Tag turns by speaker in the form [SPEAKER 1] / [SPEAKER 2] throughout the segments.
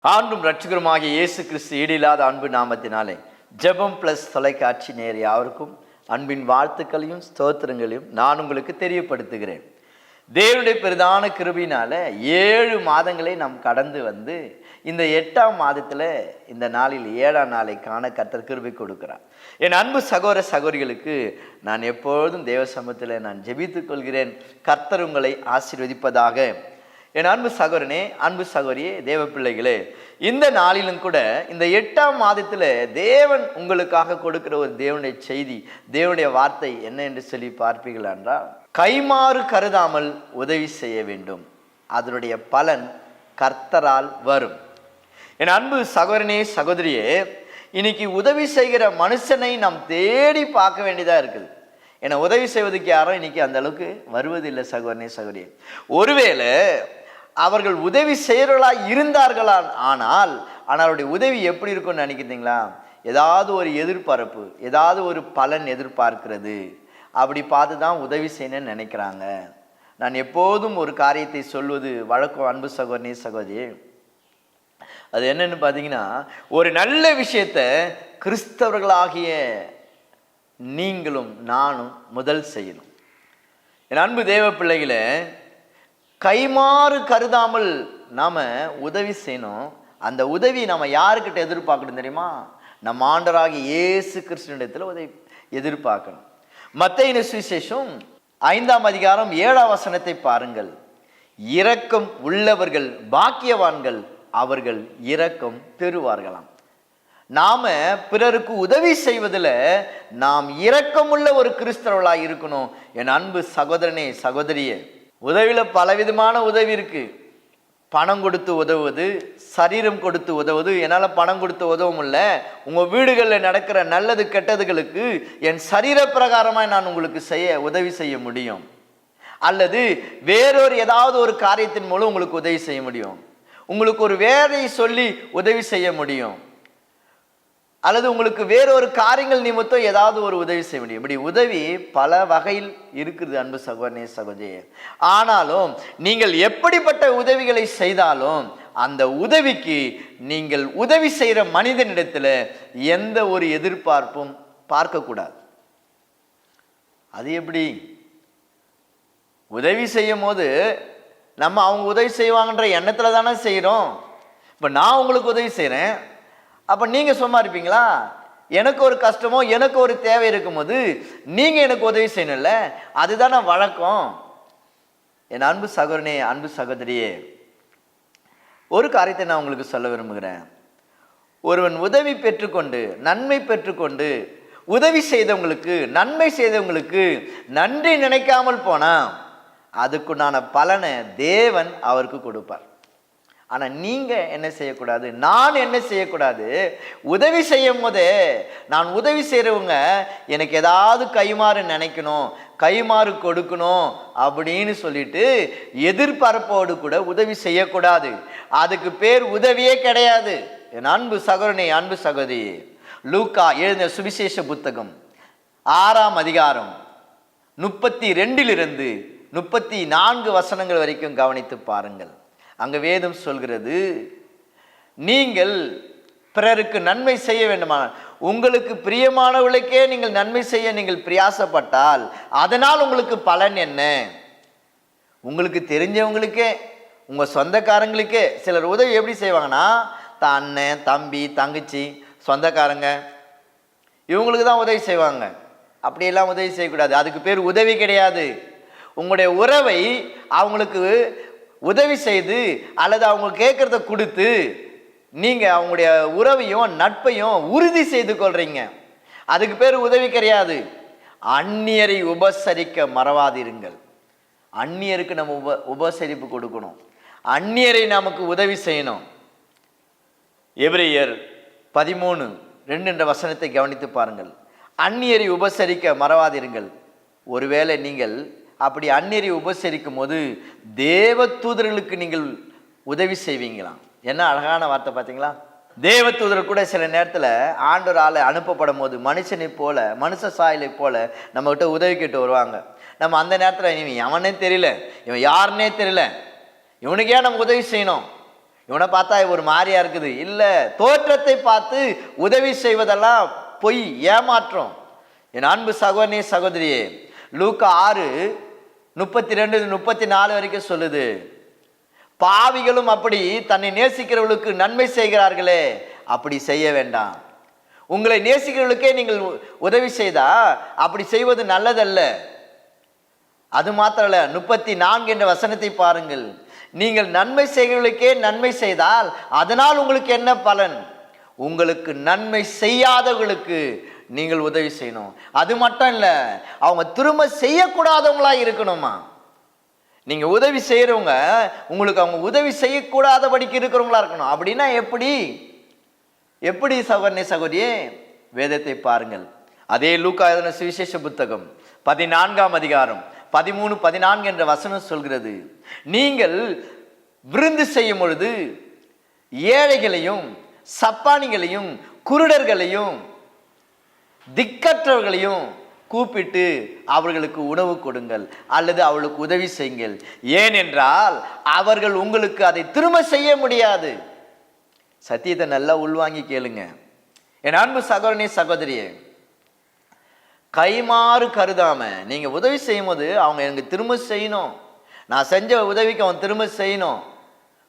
[SPEAKER 1] ஆண்டும் இரட்சகருமாகிய இயேசு கிறிஸ்து ஈடில்லாத அன்பு நாமத்தினாலே ஜெபம் பிளஸ் தொலைக்காட்சி நேர் யாருக்கும் அன்பின் வாழ்த்துக்களையும் ஸ்தோத்திரங்களையும் நான் உங்களுக்கு தெரியப்படுத்துகிறேன். தேவனுடைய பிரதான கிருபையினால 7 மாதங்களை நாம் கடந்து வந்து இந்த 8ஆம் மாதத்தில் இந்த நாளில் 7ஆம் நாளை காண கர்த்தர் கிருபை கொடுக்கிறார். என் அன்பு சகோதர சகோதரிகளுக்கு நான் எப்பொழுதும் தேவ சமூகத்தில் நான் ஜெபித்துக் கொள்கிறேன். கர்த்தர் உங்களை ஆசீர்வதிப்பதாக. என் அன்பு சகோதரனே, அன்பு சகோதரியே, தேவ பிள்ளைகளே, இந்த நாளிலும் கூட இந்த 8ஆம் மாதத்தில் தேவன் உங்களுக்காக கொடுக்கிற ஒரு தேவனுடைய செய்தி, தேவனுடைய வார்த்தை என்ன என்று சொல்லி பார்ப்பீர்கள் என்றால், கைமாறு கருதாமல் உதவி செய்ய வேண்டும், அதனுடைய பலன் கர்த்தரால் வரும். என் அன்பு சகோதரனே, சகோதரியே, இன்னைக்கு உதவி செய்கிற மனுஷனை நாம் தேடி பார்க்க வேண்டியதாக இருக்குது. ஏன்னா உதவி செய்வதற்கு யாரும் இன்னைக்கு அந்த அளவுக்கு வருவதில்லை. சகோதரனே, சகோதரியே, ஒருவேளை அவர்கள் உதவி செய்கிறவர்களாக இருந்தார்களா, ஆனால் அவருடைய உதவி எப்படி இருக்கும்னு நினைக்கிறீங்களா? ஏதாவது ஒரு எதிர்பார்ப்பு, ஏதாவது ஒரு பலன் எதிர்பார்க்கிறது, அப்படி பார்த்து தான் உதவி செய்யணும்னு நினைக்கிறாங்க. நான் எப்போதும் ஒரு காரியத்தை சொல்வது வழக்கம். அன்பு சகோதரனே, சகோதரி, அது என்னன்னு பார்த்தீங்கன்னா, ஒரு நல்ல விஷயத்தை கிறிஸ்தவர்களாகிய நீங்களும் நானும் முதல் செய்யணும். என் அன்பு தேவ பிள்ளைகளை, கைமாறு கருதாமல் நாம் உதவி செய்யணும். அந்த உதவி நம்ம யாருக்கிட்ட எதிர்பார்க்கணும் தெரியுமா? நம்ம ஆண்டவராகிய இயேசு கிறிஸ்துவினிடத்தில் உதவி எதிர்பார்க்கணும். மத்தேயு சுவிசேஷம் 5ஆம் அதிகாரம் 7ஆம் வசனத்தை பாருங்கள். இரக்கம் உள்ளவர்கள் பாக்கியவான்கள், அவர்கள் இரக்கம் பெறுவார்களாம். நாம பிறருக்கு உதவி செய்வதில் நாம் இரக்கமுள்ள ஒரு கிறிஸ்தவர்களாக இருக்கணும். என் அன்பு சகோதரனே, சகோதரியே, உதவியில் பலவிதமான உதவி இருக்கு. பணம் கொடுத்து உதவுவது, சரீரம் கொடுத்து உதவுவது. என்னால் பணம் கொடுத்து உதவும் இல்லை. உங்கள் வீடுகளில் நடக்கிற நல்லது கெட்டதுகளுக்கு என் சரீர பிரகாரமாக நான் உங்களுக்கு உதவி செய்ய முடியும். அல்லது வேறொரு ஏதாவது ஒரு காரியத்தின் மூலம் உங்களுக்கு உதவி செய்ய முடியும். உங்களுக்கு ஒரு வேலையை சொல்லி உதவி செய்ய முடியும். அல்லது உங்களுக்கு வேறொரு காரியங்கள் நிமித்தம் ஏதாவது ஒரு உதவி செய்ய முடியும். இப்படி உதவி பல வகையில் இருக்குது அன்பு சகோதரனே, சகோதரியே. ஆனாலும் நீங்கள் எப்படிப்பட்ட உதவிகளை செய்தாலும் அந்த உதவிக்கு நீங்கள் உதவி செய்கிற மனிதனிடத்தில் எந்த ஒரு எதிர்பார்ப்பும் பார்க்கக்கூடாது. அது எப்படி? உதவி செய்யும் போது நம்ம அவங்க உதவி செய்வாங்கன்ற எண்ணத்தில் தானே செய்கிறோம். இப்போ நான் உங்களுக்கு உதவி செய்கிறேன், அப்போ நீங்கள் சும்மா இருப்பீங்களா? எனக்கு ஒரு கஷ்டமோ எனக்கு ஒரு தேவை இருக்கும்போது நீங்கள் எனக்கு உதவி செய்யணும்ல, அதுதானே வழக்கம். என் அன்பு சகோதரனே, அன்பு சகோதரியே, ஒரு காரியத்தை நான் உங்களுக்கு சொல்ல விரும்புகிறேன். ஒருவன் உதவி பெற்றுக்கொண்டு, நன்மை பெற்றுக்கொண்டு, உதவி செய்தவங்களுக்கு, நன்மை செய்தவங்களுக்கு நன்றி நினைக்காமல் போனால் அதுக்குண்டான பலனை தேவன் அவருக்கு கொடுப்பார். ஆனால் நீங்கள் என்ன செய்யக்கூடாது, நான் என்ன செய்யக்கூடாது, உதவி செய்யும் போதே நான் உதவி செய்கிறவங்க எனக்கு ஏதாவது கைமாறு நினைக்கணும், கைமாறு கொடுக்கணும் அப்படின்னு சொல்லிட்டு எதிர்பார்ப்போடு கூட உதவி செய்யக்கூடாது. அதுக்கு பேர் உதவியே கிடையாது. என் அன்பு சகோதரனே, அன்பு சகோதரி, லூக்கா எழுதின சுவிசேஷ புத்தகம் 6ஆம் அதிகாரம் 32 34 வசனங்கள் வரைக்கும் கவனித்து பாருங்கள். அங்க வேதம் சொல்கிறது, நீங்கள் பிறருக்கு நன்மை செய்ய வேண்டுமானால், உங்களுக்கு பிரியமானவர்களுக்கே நீங்கள் நன்மை செய்ய நீங்கள் பிரயாசப்பட்டால் அதனால் உங்களுக்கு பலன் என்ன? உங்களுக்கு தெரிஞ்சவங்களுக்கே, உங்க சொந்தக்காரங்களுக்கே சிலர் உதவி எப்படி செய்வாங்கன்னா, அண்ணன், தம்பி, தங்கச்சி, சொந்தக்காரங்க, இவங்களுக்கு தான் உதவி செய்வாங்க. அப்படியெல்லாம் உதவி செய்யக்கூடாது. அதுக்கு பேர் உதவி கிடையாது. உங்களுடைய உறவை அவங்களுக்கு உதவி செய்து அல்லது அவங்க கேட்கறத கொடுத்து நீங்க அவங்களுடைய உறவையும் நட்பையும் உறுதி செய்து கொள்றீங்க. அதுக்கு பேர் உதவி கிடையாது. அந்நியரை உபசரிக்க மறவாதிருங்கள். அந்நியருக்கு நம்ம உபசரிப்பு கொடுக்கணும். அந்நியரை நமக்கு உதவி செய்யணும். எபிரேயர் 13:2 என்ற வசனத்தை கவனித்து பாருங்கள். அந்நியரை உபசரிக்க மறவாதிருங்கள். ஒருவேளை நீங்கள் அப்படி அந்நியரை உபசரிக்கும் போது தேவ தூதர்களுக்கு நீங்கள் உதவி செய்வீங்களாம். என்ன அழகான வார்த்தை பார்த்தீங்களா? தேவ தூதர் கூட சில நேரத்தில் ஆண்டவரால் அனுப்பப்படும் போது மனுஷனை போல, மனுஷ சாயலை போல நம்மகிட்ட உதவி கேட்டு வருவாங்க. நம்ம அந்த நேரத்தில் இவன் எவனே தெரியல, இவன் யாருன்னே தெரியல, இவனுக்கு ஏன் நம்ம உதவி செய்யணும், இவனை பார்த்தா ஒரு மாதிரியா இருக்குது. இல்ல, தோற்றத்தை பார்த்து உதவி செய்வதெல்லாம் பொய், ஏமாற்றம். என் அன்பு சகோதரனே சகோதரியே, லூக்கா 6:32-34 வரைக்கும் சொல்லுது, பாவிகளும் அப்படி தன்னை நேசிக்கிறவர்களுக்கு நன்மை செய்கிறார்களே, அப்படி செய்ய வேண்டாம். உங்களை நேசிக்கிறவர்களுக்கே நீங்கள் உதவி செய்தா அப்படி செய்வது நல்லதல்ல. அது மாத்திரல்ல, 34 என்ற வசனத்தை பாருங்கள். நீங்கள் நன்மை செய்கிறவர்களுக்கே நன்மை செய்தால் அதனால் உங்களுக்கு என்ன பலன்? உங்களுக்கு நன்மை செய்யாதவர்களுக்கு நீங்கள் உதவி செய்யணும். அது மட்டும் இல்ல, அவங்க திரும்ப செய்யக்கூடாதவங்களா இருக்கணுமா? நீங்க உதவி செய்யறவங்க உங்களுக்கு அவங்க உதவி செய்யக்கூடாதபடிக்கு இருக்கிறவங்களா இருக்கணும். அப்படின்னா எப்படி எப்படி சகோதரனே சகோதரியே, வேதத்தை பாருங்கள். அதே லூக்கா எழுதின சுவிசேஷ புத்தகம் 14ஆம் அதிகாரம் 13-14 என்ற வசனம் சொல்கிறது, நீங்கள் விருந்து செய்யும் பொழுது ஏழைகளையும் சப்பானிகளையும் குருடர்களையும் திக்கற்றவர்களையும் கூப்பிட்டு அவர்களுக்கு உணவு கொடுங்கள் அல்லது அவளுக்கு உதவி செய்யுங்கள். ஏனென்றால் அவர்கள் உங்களுக்கு அதை திரும்ப செய்ய முடியாது. சத்தியத்தை நல்லா உள்வாங்கி கேளுங்க. என் அன்பு சகோதரனே சகோதரியே, கைமாறு கருதாம நீங்க உதவி செய்யும் போது அவங்க எனக்கு திரும்ப செய்யணும், நான் செஞ்ச உதவிக்கு அவன் திரும்ப செய்யணும்.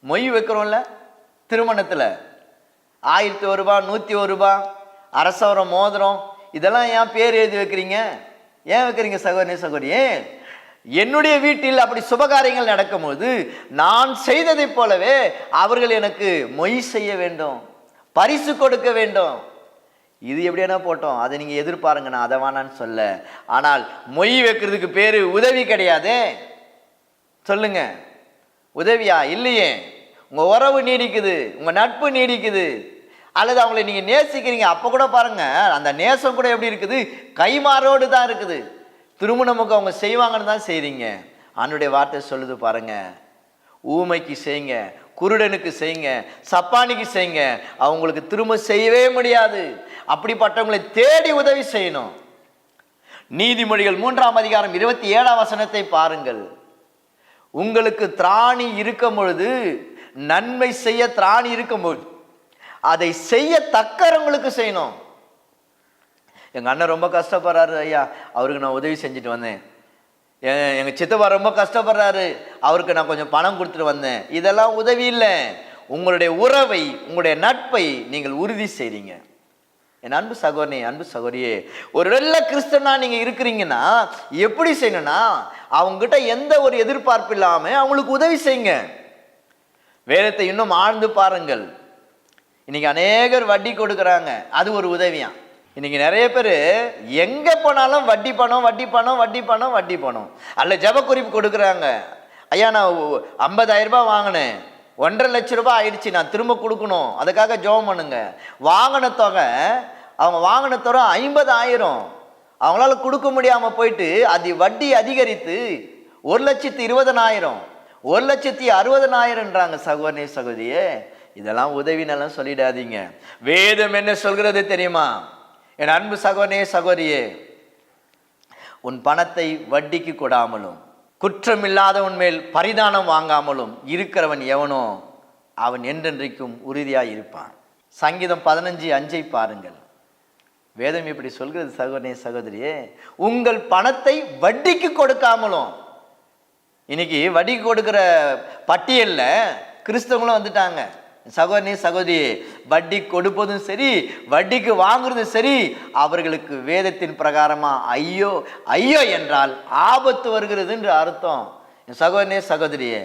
[SPEAKER 1] மொய் வைக்கிறோம்ல திருமணத்துல, 1001 ரூபாய் 101 ரூபாய் அரசவரம் மோதிரம், இதெல்லாம் ஏன் பேர் எழுதி வைக்கிறீங்க? ஏன் வைக்கிறீங்க சகோதரனே சகோதரியே? என்னுடைய வீட்டில் அப்படி சுபகாரியங்கள் நடக்கும்போது நான் செய்ததை போலவே அவர்கள் எனக்கு மொய் செய்ய வேண்டும், பரிசு கொடுக்க வேண்டும். இது எப்படியான போட்டோம், அதை நீங்க எதிர்பாருங்க, நான் அதை வேணான்னு சொல்ல. ஆனால் மொய் வைக்கிறதுக்கு பேரு உதவி கிடையாதே. சொல்லுங்க, உதவியா? இல்லையே. உங்க உறவு நீடிக்குது, உங்க நட்பு நீடிக்குது, அல்லது அவங்களை நீங்க நேசிக்கிறீங்க. அப்ப கூட பாருங்க, அந்த நேசம் கூட எப்படி இருக்குது? கைமாறோடு தான் இருக்குது. திருமணமுக்கு அவங்க செய்வாங்கன்னு தான் செய்றீங்க. ஆண்டவருடைய வார்த்தை சொல்லுது பாருங்க, ஊமைக்கு செய்யுங்க, குருடனுக்கு செய்யுங்க, சப்பானிக்கு செய்யுங்க, அவங்களுக்கு திரும்ப செய்யவே முடியாது. அப்படிப்பட்டவங்களை தேடி உதவி செய்யணும். நீதிமொழிகள் 3ஆம் அதிகாரம் 27ஆம் வசனத்தை பாருங்கள். உங்களுக்கு திராணி இருக்கும் பொழுது, நன்மை செய்ய திராணி இருக்கும் பொழுது அதை செய்ய தக்கறவங்களுக்கு செய்யணும். எங்க அண்ணன் ரொம்ப கஷ்டப்படுறாரு ஐயா, அவருக்கு நான் உதவி செஞ்சுட்டு வந்தேன். எங்க சித்தப்பா ரொம்ப கஷ்டப்படுறாரு, அவருக்கு நான் கொஞ்சம் பணம் கொடுத்துட்டு வந்தேன். இதெல்லாம் உதவி இல்லை. உங்களுடைய உறவை, உங்களுடைய நட்பை நீங்கள் உறுதி செய்றீங்க. என் அன்பு சகோதரனே, அன்பு சகோதரியே, ஒரு நல்ல கிறிஸ்தவனா நீங்க இருக்கிறீங்கன்னா எப்படி செய்யணும்னா, அவங்ககிட்ட எந்த ஒரு எதிர்பார்ப்பு இல்லாம அவங்களுக்கு உதவி செய்யுங்க. வேதத்தை இன்னும் ஆழ்ந்து பாருங்கள். இன்னைக்கு அநேகர் வட்டி கொடுக்குறாங்க, அது ஒரு உதவியா. இன்னைக்கு நிறைய பேர் எங்க போனாலும் வட்டி பணம் வட்டி பணம் வட்டி பணம் வட்டி பணம். அல்ல ஜெப குறிப்பு கொடுக்குறாங்க, ஐயா நான் 50,000 ரூபாய் வாங்கினேன், 1.5 லட்சம் ரூபாய் ஆயிடுச்சு, நான் திரும்ப கொடுக்கணும், அதுக்காக ஜெபம் பண்ணுங்க. வாங்கின தொகை, அவங்க வாங்கின தொகை 50,000, அவங்களால கொடுக்க முடியாம போயிட்டு அது வட்டி அதிகரித்து 1,20,000 1,60,000ன்றாங்க. சகோதரனே சகோதரியே, இதெல்லாம் உதவினெல்லாம் சொல்லிடாதீங்க. வேதம் என்ன சொல்கிறது தெரியுமா? என் அன்பு சகோதரனே சகோதரியே, உன் பணத்தை வட்டிக்கு கொடாமலும் குற்றமில்லாதவன் மேல் பரிதானம் வாங்காமலும் இருக்கிறவன் எவனோ அவன் என்றென்றைக்கும் உறுதியாய் இருப்பான். சங்கீதம் 15:5 பாருங்கள். வேதம் இப்படி சொல்கிறது சகோதரனே சகோதரியே, உங்கள் பணத்தை வட்டிக்கு கொடுக்காமலும். இன்னைக்கு வட்டிக்கு கொடுக்கிற பட்டியல்ல கிறிஸ்தவங்களும் வந்துட்டாங்க. சகோதரனே சகோதரி, வட்டி கொடுப்பதும் சரி வட்டிக்கு வாங்குறதும் சரி அவர்களுக்கு வேதத்தின் பிரகாரமா ஐயோ ஐயோ என்றால் ஆபத்து வருகிறது என்று அர்த்தம். சகோதரனே சகோதரியே,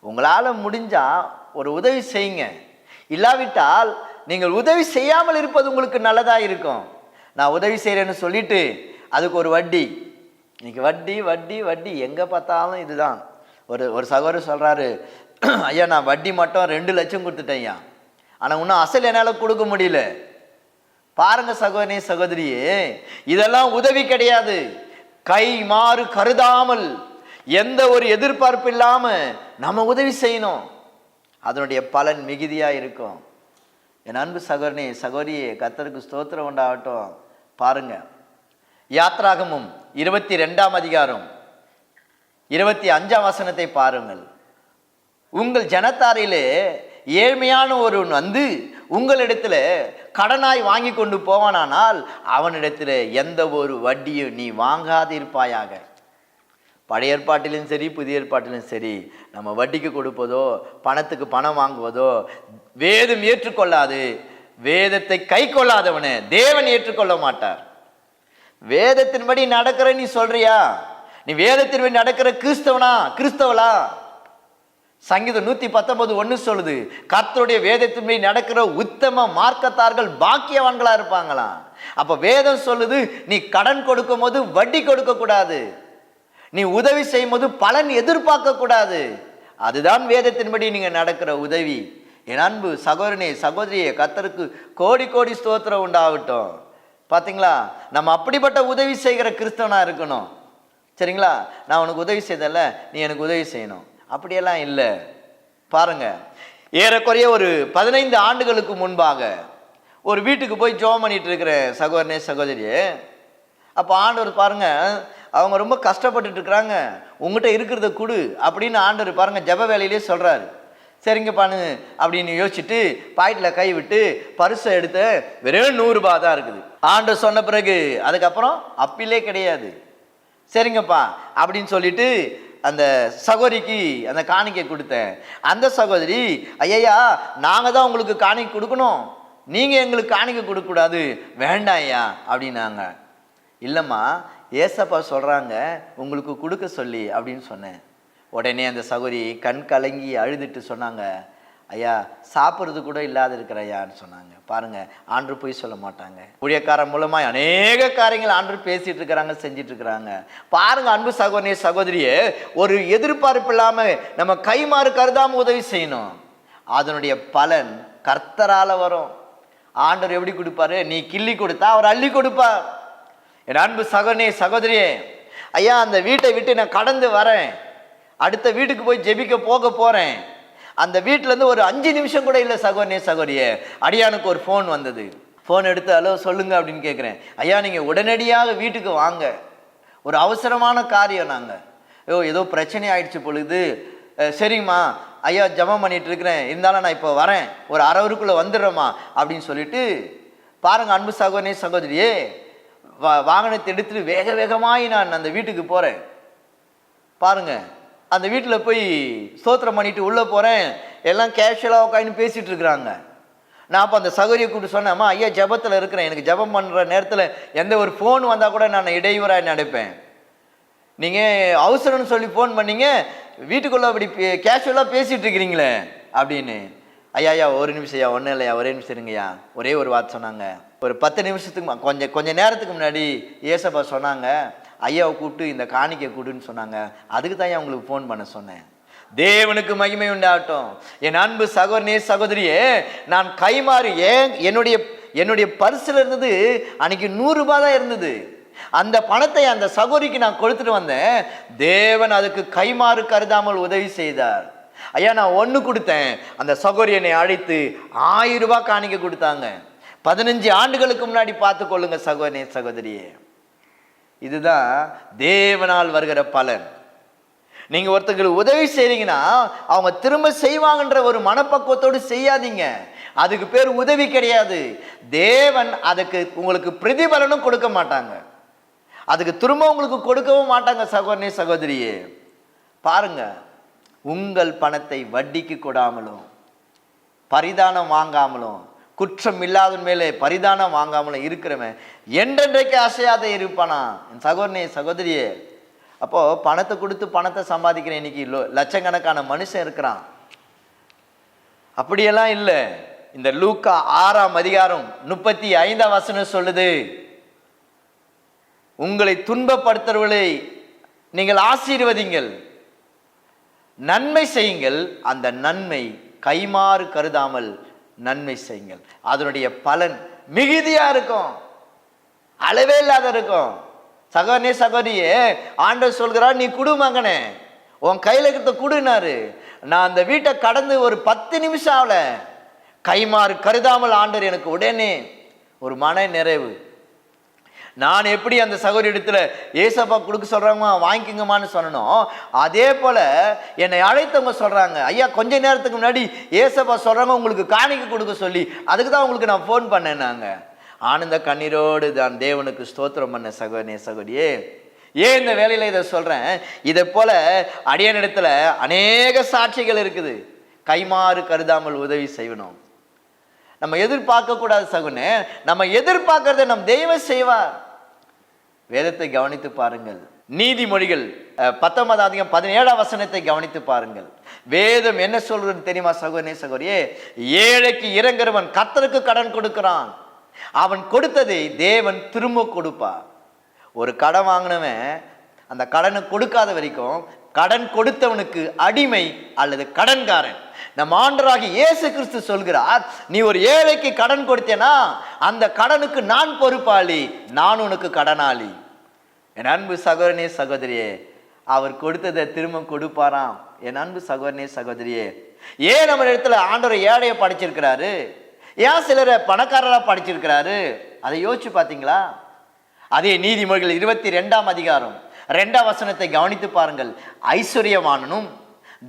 [SPEAKER 1] உங்களால முடிஞ்சா ஒரு உதவி செய்யுங்க. இல்லாவிட்டால் நீங்கள் உதவி செய்யாமல் இருப்பது உங்களுக்கு நல்லதா இருக்கும். நான் உதவி செய்யறேன்னு சொல்லிட்டு அதுக்கு ஒரு வட்டி. இன்னைக்கு வட்டி வட்டி வட்டி எங்க பார்த்தாலும் இதுதான். ஒரு சகோதரர் சொல்றாரு, ஐயா நான் வட்டி மட்டும் 2 லட்சம் கொடுத்துட்டேன் ஐயா, ஆனா இன்னும் அசல் என்னால கொடுக்க முடியல. பாருங்க சகோதரனே சகோதரியே, இதெல்லாம் உதவி கிடையாது. கை மாறு கருதாமல் எந்த ஒரு எதிர்பார்ப்பு இல்லாம நம்ம உதவி செய்யணும். அதனுடைய பலன் மிகுதியா இருக்கும். என் அன்பு சகோதரனே சகோதரியே, கர்த்தருக்கு ஸ்தோத்திரம் உண்டாகட்டும். பாருங்க, யாத்ராகமம் 22ஆம் அதிகாரம் 25ஆம் வசனத்தை பாருங்கள். உங்கள் ஜனத்தாரிலே ஏழ்மையான ஒருவன் வந்து உங்களிடத்துல கடனாய் வாங்கி கொண்டு போவானானால் அவனிடத்துல எந்த ஒரு வட்டியும் நீ வாங்காதிருப்பாயாக. பழைய ஏற்பாட்டிலும் சரி புதிய ஏற்பாட்டிலும் சரி, நம்ம வட்டிக்கு கொடுப்பதோ பணத்துக்கு பணம் வாங்குவதோ வேதம் ஏற்றுக்கொள்ளாது. வேதத்தை கை கொள்ளாதவனை தேவன் ஏற்றுக்கொள்ள மாட்டார். வேதத்தின்படி நடக்கிற நீ சொல்றியா? நீ வேதத்தின்படி நடக்கிற கிறிஸ்தவளா? சங்கீதம் 119:1 சொல்லுது, கர்த்தருடைய வேதத்தின்படி நடக்கிற உத்தம மார்க்கத்தார்கள் பாக்கியவான்களா இருப்பாங்களாம். அப்ப வேதம் சொல்லுது, நீ கடன் கொடுக்கும் போது வட்டி கொடுக்க கூடாது, நீ உதவி செய்யும் போது பலன் எதிர்பார்க்க கூடாது. அதுதான் வேதத்தின்படி நீங்க நடக்கிற உதவி. என் அன்பு சகோதரனே சகோதரியே, கர்த்தருக்கு கோடி கோடி ஸ்தோத்திரம் உண்டாகட்டும். பார்த்தீங்களா, நம்ம அப்படிப்பட்ட உதவி செய்கிற கிறிஸ்தவனா இருக்கணும். சரிங்களா, நான் உனக்கு உதவி செய்தல, நீ எனக்கு உதவி செய்யணும், அப்படியெல்லாம் இல்லை. பாருங்க, ஏறக்குறைய ஒரு 15 ஆண்டுகளுக்கு முன்பாக ஒரு வீட்டுக்கு போய் ஜெபம் பண்ணிட்டு இருக்கிற சகோதரனே சகோதரியே, அப்போ ஆண்டவர் பாருங்க, அவங்க ரொம்ப கஷ்டப்பட்டுட்டு இருக்கிறாங்க, உங்ககிட்ட இருக்கிறத கொடு அப்படின்னு ஆண்டவர் பாருங்க ஜெப வேலையிலே சொல்றாரு. சரிங்க பானு அப்படின்னு யோசிச்சுட்டு பாக்கெட்டில் கை விட்டு பரிசை எடுத்து வெறும் 100 ரூபாய் தான் இருக்குது. ஆண்டவர் சொன்ன பிறகு அதுக்கப்புறம் அப்பிலே கிடையாது. சரிங்கப்பா அப்படின்னு சொல்லிட்டு அந்த சகோதரிக்கு அந்த காணிக்கை கொடுத்தேன். அந்த சகோதரி, ஐயா நாங்கள் தான் உங்களுக்கு காணிக்கை கொடுக்கணும், நீங்கள் எங்களுக்கு காணிக்கை கொடுக்கக்கூடாது, வேண்டாம் ஐயா அப்படின்னாங்க. இல்லைம்மா, ஏசப்பா சொல்கிறாங்க உங்களுக்கு கொடுக்க சொல்லி அப்படின்னு சொன்னேன். உடனே அந்த சகோதரி கண் கலங்கி அழுதுட்டு சொன்னாங்க, ஐயா சாப்பிட்றது கூட இல்லாத இருக்கிற ஐயான்னு சொன்னாங்க. பாருங்க, ஆண்டு போய் சொல்ல மாட்டாங்க. ஊழியக்காரன் மூலமாக அநேக காரியங்கள் ஆண்டு பேசிட்டு இருக்கிறாங்க, செஞ்சிட்டு இருக்கிறாங்க. பாருங்க அன்பு சகோதரியே சகோதரியே, ஒரு எதிர்பார்ப்பு இல்லாமல் நம்ம கைமாறு கருதாம உதவி செய்யணும். அதனுடைய பலன் கர்த்தரால வரும். ஆண்டவர் எப்படி கொடுப்பாரு? நீ கிள்ளி கொடுத்தா அவர் அள்ளி கொடுப்பார். என் அன்பு சகோதரியே சகோதரியே, ஐயா அந்த வீட்டை விட்டு நான் கடந்து வரேன், அடுத்த வீட்டுக்கு போய் ஜெபிக்க போகிறேன், அந்த வீட்டிலேருந்து ஒரு 5 நிமிஷம் கூட இல்லை சகோதரியே சகோதரியே, அடியானுக்கு ஒரு ஃபோன் வந்தது. ஃபோன் எடுத்து ஹலோ சொல்லுங்க அப்படின்னு கேட்குறேன். ஐயா நீங்கள் உடனடியாக வீட்டுக்கு வாங்க, ஒரு அவசரமான காரியம், நாங்கள் ஏதோ பிரச்சனை ஆயிடுச்சு பொழுது. சரிம்மா ஐயா ஜெபம் பண்ணிட்டு இருக்கிறேன், இருந்தாலும் நான் இப்போ வரேன், ஒரு அரை ஹவருக்குள்ளே வந்துடுறேம்மா அப்படின்னு சொல்லிட்டு பாருங்க அன்பு சகோதரியே சகோதரியே, வாகனத்தை எடுத்துட்டு வேக வேகமாய் நான் அந்த வீட்டுக்கு போகிறேன். பாருங்க, அந்த வீட்டில் போய் ஸ்தோத்திரம் பண்ணிட்டு உள்ளே போகிறேன், எல்லாம் கேஷுவலாக உட்காந்து பேசிகிட்டு இருக்கிறாங்க. நான் அப்போ அந்த சகோதரியை கூப்பிட்டு சொன்னேம்மா, ஐயா ஜெபத்தில் இருக்கிறேன், எனக்கு ஜெபம் பண்ணுற நேரத்தில் எந்த ஒரு ஃபோன் வந்தால் கூட நான் இடையூறாக நடப்பேன், நீங்கள் அவசரம்னு சொல்லி ஃபோன் பண்ணீங்க, வீட்டுக்குள்ளே அப்படி கேஷுவலாக பேசிகிட்டு இருக்கிறீங்களே அப்படின்னு. ஐயா ஒரு நிமிஷம் ஐயா, ஒன்றும் இல்லையா, ஒரே நிமிஷம் இருங்கய்யா, ஒரே ஒரு வார்த்தை சொன்னாங்க. ஒரு 10 நிமிஷத்துக்கு கொஞ்சம் நேரத்துக்கு முன்னாடி ஏசப்பா சொன்னாங்க, ஐயாவை கூப்பிட்டு இந்த காணிக்கை கொடுன்னு சொன்னாங்க, அதுக்கு தான் உங்களுக்கு ஃபோன் பண்ண சொன்னேன். தேவனுக்கு மகிமை உண்டாகட்டும். என் அன்பு சகோதரனே சகோதரியே, நான் கைமாறு என்னுடைய பர்சில் இருந்தது அன்னைக்கு 100 ரூபாய் தான் இருந்தது. அந்த பணத்தை அந்த சகோதரிக்கு நான் கொடுத்துட்டு வந்தேன். தேவன் அதுக்கு கைமாறு கருதாமல் உதவி செய்தார். ஐயா நான் 1 கொடுத்தேன், அந்த சகோதரி என்னை அழைத்து 1000 ரூபாய் காணிக்கை கொடுத்தாங்க. 15 ஆண்டுகளுக்கு முன்னாடி பார்த்து கொள்ளுங்க சகோதரனே சகோதரியே. இதுதான் தேவனால் வருகிற பலன். நீங்க ஒருத்தங்களுக்கு உதவி செய்றீங்கன்னா அவங்க திரும்ப செய்வாங்கன்ற ஒரு மனப்பக்குவத்தோடு செய்யாதீங்க, அதுக்கு பேர் உதவி கிடையாது. தேவன் அதுக்கு உங்களுக்கு பிரதிபலனும் கொடுக்க மாட்டாங்க, அதுக்கு திரும்ப உங்களுக்கு கொடுக்கவும் மாட்டாங்க சகோதரனே சகோதரியே. பாருங்க, உங்கள் பணத்தை வட்டிக்கு கொடாமலும் பரிதானம் வாங்காமலும் குற்றம் இல்லாத மேலே பரிதானம் வாங்காமலும் இருக்கிறவன் என்றென்றைக்கு அசையாத இருப்பானா என் சகோதரனே சகோதரியே. அப்போ பணத்தை கொடுத்து பணத்தை சம்பாதிக்கிறேன் இன்னைக்கு லட்சக்கணக்கான மனுஷன் இருக்கிறான். அப்படியெல்லாம் இல்லை. இந்த லூக்கா 6ஆம் அதிகாரம் 35ஆம் வசனம் சொல்லுது, உங்களை துன்பப்படுத்துறவர்களை நீங்கள் ஆசீர்வதிங்கள், நன்மை செய்யுங்கள், அந்த நன்மை கைமாறு கருதாமல் நன்மை செய்யுங்கள், அதனுடைய பலன் மிகுதியா இருக்கும், அளவே இல்லாத இருக்கும். சகோதரனே சகோதரியே, ஆண்டவர் சொல்கிறார், நீ குடு மகனே, உன் கையில இருக்கிறத குடுனாரு. நான் அந்த வீட்டை கடந்து ஒரு 10 நிமிஷம் ஆகல, கைமாறு கருதாமல் ஆண்டவர் எனக்கு உடனே ஒரு மன நிறைவு. நான் எப்படி அந்த சகோதரி இடத்துல ஏசப்பா கொடுக்க சொல்றாங்க வாங்கிக்கங்கம்மான்னு சொன்னோம், அதே போல என்னை அழைத்தவங்க சொல்றாங்க, ஐயா கொஞ்ச நேரத்துக்கு முன்னாடி ஏசப்பா சொல்றாங்க உங்களுக்கு காணிக்கை கொடுக்க சொல்லி, அதுக்கு தான் உங்களுக்கு நான் ஃபோன் பண்ணேன். நாங்க ஆனந்த கண்ணீரோடு தான் தேவனுக்கு ஸ்தோத்திரம் பண்ண சகோதரியே. ஏன் இந்த வேலையில இதை சொல்றேன், இதை போல அடியனிடத்துல அநேக சாட்சிகள் இருக்குது. கைமாறு கருதாமல் உதவி செய்யணும். நம்ம எதிர்பார்க்க கூடாது சகுனே, நம்ம எதிர்பார்க்கறதை நம் தெய்வம் செய்வார். வேதத்தை கவனித்து பாருங்கள். நீதிமொழிகள் 19:17 கவனித்து பாருங்கள். வேதம் என்ன சொல்றது தெரியுமா சகோதரனே சகோதரியே? ஏழைக்கு இறங்குறவன் கர்த்தருக்கு கடன் கொடுக்கிறான், அவன் கொடுத்ததை தேவன் திரும்ப கொடுப்பார். ஒரு கடன் வாங்கினவன் அந்த கடனை கொடுக்காத வரைக்கும் கடன் கொடுத்தவனுக்கு அடிமை அல்லது கடன்காரன். நம் ஆண்டவராகிய இயேசு கிறிஸ்து சொல்கிறார், நீ ஒரு ஏழைக்கு கடன் கொடுத்தேனா அந்த கடனுக்கு நான் பொறுப்பாளி, நான் உனக்கு கடனாளி. என் அன்பு சகோதரனே சகோதரியே, அவர் கொடுத்ததை திரும்ப கொடுப்பாராம். என் அன்பு சகோதரனே சகோதரியே, ஏன் நம்ம இடத்துல ஆண்டவர் ஏழையை படைச்சிருக்கிறாரு, ஏன் சிலரை பணக்காரரா படைச்சிருக்கிறாரு, அதை யோசிச்சு பார்த்தீங்களா? அதே நீதிமொழிகள் 22 கவனித்து பாருங்கள். ஐஸ்வர்யவானும்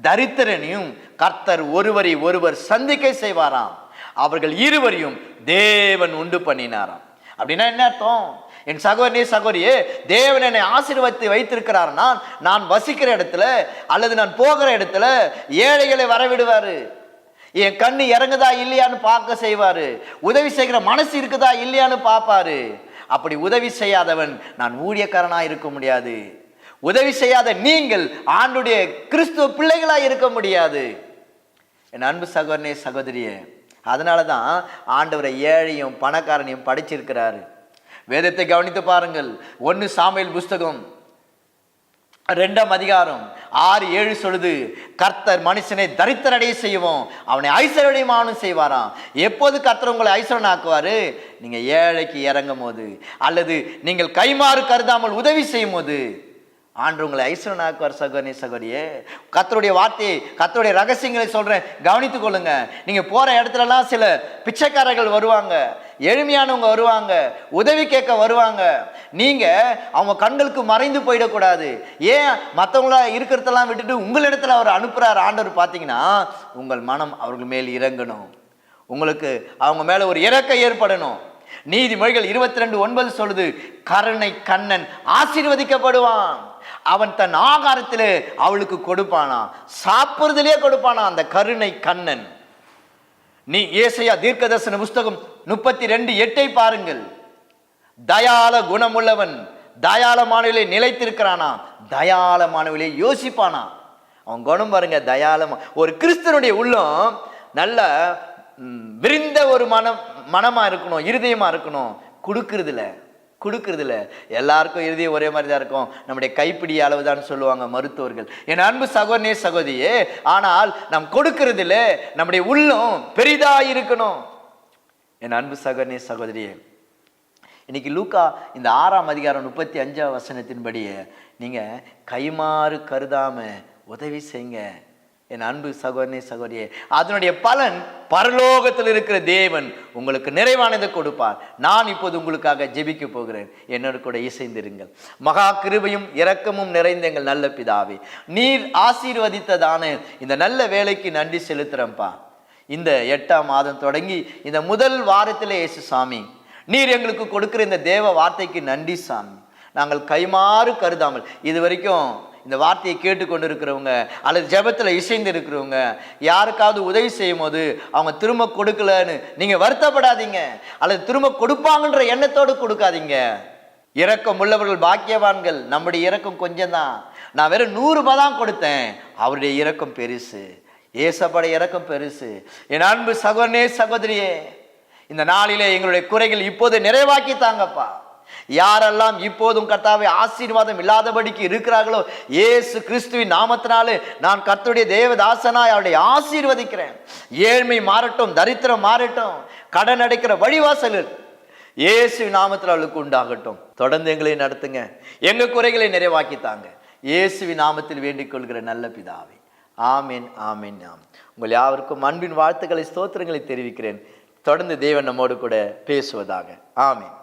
[SPEAKER 1] தரித்திரனையும் கர்த்தர் ஒருவரை ஒருவர் சந்திக்க செய்வாராம், அவர்கள் இருவரையும் தேவன் உண்டு பண்ணினாராம். அப்படின்னா என்ன அர்த்தம்? என் சகோதரனே சகோதரியே, தேவன் என்னை ஆசீர்வதித்து வைத்திருக்கிறார்னா நான் வசிக்கிற இடத்துல அல்லது நான் போகிற இடத்துல ஏழைகளை வரவிடுவாரு. என் கண்ணு இறங்குதா இல்லையான்னு பார்க்க செய்வாரு. உதவி செய்கிற மனசு இருக்குதா இல்லையான்னு பார்ப்பாரு. அப்படி உதவி செய்யாதவன் நான் ஊழியக்காரனா இருக்க முடியாது. உதவி செய்யாத நீங்கள் ஆண்டுடைய கிறிஸ்துவ பிள்ளைகளா இருக்க முடியாது. என் அன்பு சகோதரனே சகோதரியே, அதனாலதான் ஆண்டவரை ஏழையும் பணக்காரனையும் படைச்சிருக்கிறாரு. வேதத்தை கவனித்து பாருங்கள். 1 சாமுவேல் புஸ்தகம் 2:6-7 சொல்லுது, கர்த்தர் மனுஷனை தரித்திரடைய செய்வோம், அவனை ஐஸ்வர்யமானும் செய்வாராம். எப்போது கர்த்தர் உங்களை ஐஸ்வர்யன் ஆக்குவாரு? நீங்க ஏழைக்கு இறங்கும் போது அல்லது நீங்கள் கைமாறு கருதாமல் உதவி செய்யும் போது ஆண்டு உங்களை ஐஸ்வர்யன் ஆக்குவார். சகோதரனே சகோதரியே, கர்த்தருடைய வார்த்தையை கர்த்தருடைய ரகசியங்களை சொல்றேன், கவனித்துக் கொள்ளுங்க. நீங்க போற இடத்துலலாம் சில பிச்சைக்காரர்கள் வருவாங்க, எளிமையானவங்க வருவாங்க, உதவி கேட்க வருவாங்க. நீங்க அவங்க கண்களுக்கு மறைந்து போயிடக்கூடாது. ஏன் மற்றவங்கள இருக்கிறதெல்லாம் விட்டுட்டு உங்களிடத்துல அவர் அனுப்புறாரு ஆண்டவர் பார்த்தீங்கன்னா, உங்கள் மனம் அவர்கள் மேல் இறங்கணும், உங்களுக்கு அவங்க மேல ஒரு இரக்கம் ஏற்படணும். நீதிமொழிகள் 22:9 சொல்லுது, கருணை கண்ணன் ஆசீர்வதிக்கப்படுவான், அவன் தன் ஆகாரத்திலே அவளுக்கு கொடுப்பானா, சாப்பிடுறதுலே கொடுப்பானா அந்த கருணை கண்ணன். நீ ஏசாயா தீர்க்கதரிசன புஸ்தகம் 32:8 பாருங்கள். தயால குணமுள்ளவன் தயாளமானவிலே நிலைத்திருக்கிறானா, தயாளமானவிலே யோசிப்பானா. அவன் குணம் பாருங்க, தயாளமா. ஒரு கிறிஸ்தனுடைய உள்ளம் நல்ல விரிந்த ஒரு மனமா இருக்கணும், இருதயமா இருக்கணும். கொடுக்கறதுல எல்லாருக்கும் இருதயம் ஒரே மாதிரி தான் இருக்கும். நம்முடைய கைப்பிடி அளவுதான் சொல்லுவாங்க மருத்துவர்கள். என் அன்பு சகோதரனே சகோதரியே, ஆனால் நாம் கொடுக்கறதுல நம்முடைய உள்ளம் பெரிதா இருக்கணும். என் அன்பு சகோதரனே சகோதரியே, இன்னைக்கு லூக்கா இந்த 6:35 நீங்க கைமாறு கருதாம உதவி செய்யுங்க. என் அன்பு சகோதரனே சகோதரியே, அதனுடைய பலன் பரலோகத்தில் இருக்கிற தேவன் உங்களுக்கு நிறைவானதை கொடுப்பார். நான் இப்போது உங்களுக்காக ஜெபிக்க போகிறேன். என்னோடு கூட இசைந்திருங்கள். மகா கிருபையும் இரக்கமும் நிறைந்த எங்கள் நல்ல பிதாவே, நீர் ஆசீர்வதித்ததான இந்த நல்ல வேலைக்கு நன்றி செலுத்துறேன்ப்பா. இந்த 8ஆம் மாதம் தொடங்கி இந்த முதல் வாரத்திலே இயேசு சாமி, நீர் எங்களுக்கு கொடுக்கிற இந்த தேவ வார்த்தைக்கு நன்றி சாமி. நாங்கள் கைமாறு கருதாமல், இது வரைக்கும் இந்த வார்த்தையை கேட்டுக்கொண்டு இருக்கிறவங்க அல்லது ஜெபத்தில் இசைந்து இருக்கிறவங்க யாருக்காவது உதவி செய்யும் போது அவங்க திரும்ப கொடுக்கலன்னு நீங்க வருத்தப்படாதீங்க, அல்லது திரும்ப கொடுப்பாங்கன்ற எண்ணத்தோடு கொடுக்காதீங்க. இரக்கம் உள்ளவர்கள் பாக்கியவான்கள். நம்முடைய இரக்கம் கொஞ்சம் தான். நான் வெறும் 100 ரூபாய் தான் கொடுத்தேன், அவருடைய இரக்கம் பெருசு, ஏசப்படைய இரக்கம் பெருசு. என் அன்பு சகோதரனே சகோதரியே, இந்த நாளிலே எங்களுடைய குறைகள் இப்போது நிறைவாக்கி தாங்கப்பா. யாரெல்லாம் இப்போதும் கர்த்தாவே ஆசீர்வாதம் இல்லாதபடிக்கு இருக்கிறார்களோ, இயேசு கிறிஸ்துவின் நாமத்தினாலே நான் கர்த்தருடைய தேவதாசனாய் அவருடைய ஆசீர்வதிக்கிறேன். ஏழ்மை மாறட்டும், தரித்திரம் மாறட்டும், கடன் அடைக்கிற வழிவாசல் இயேசு நாமத்தில் அவளுக்கு உண்டாகட்டும். தொடர்ந்து எங்களை நடத்துங்க, எங்க குறைகளை நிறைவாக்கித்தாங்க. இயேசுவின் நாமத்தில் வேண்டிக் கொள்கிற நல்ல பிதாவே, ஆமீன் ஆமீன் ஆமீன். உங்கள் யாவருக்கும் அன்பின் வாழ்த்துக்களை ஸ்தோத்திரங்களை தெரிவிக்கிறேன். தொடர்ந்து தேவன் நம்மோடு கூட பேசுவதாக. ஆமீன்.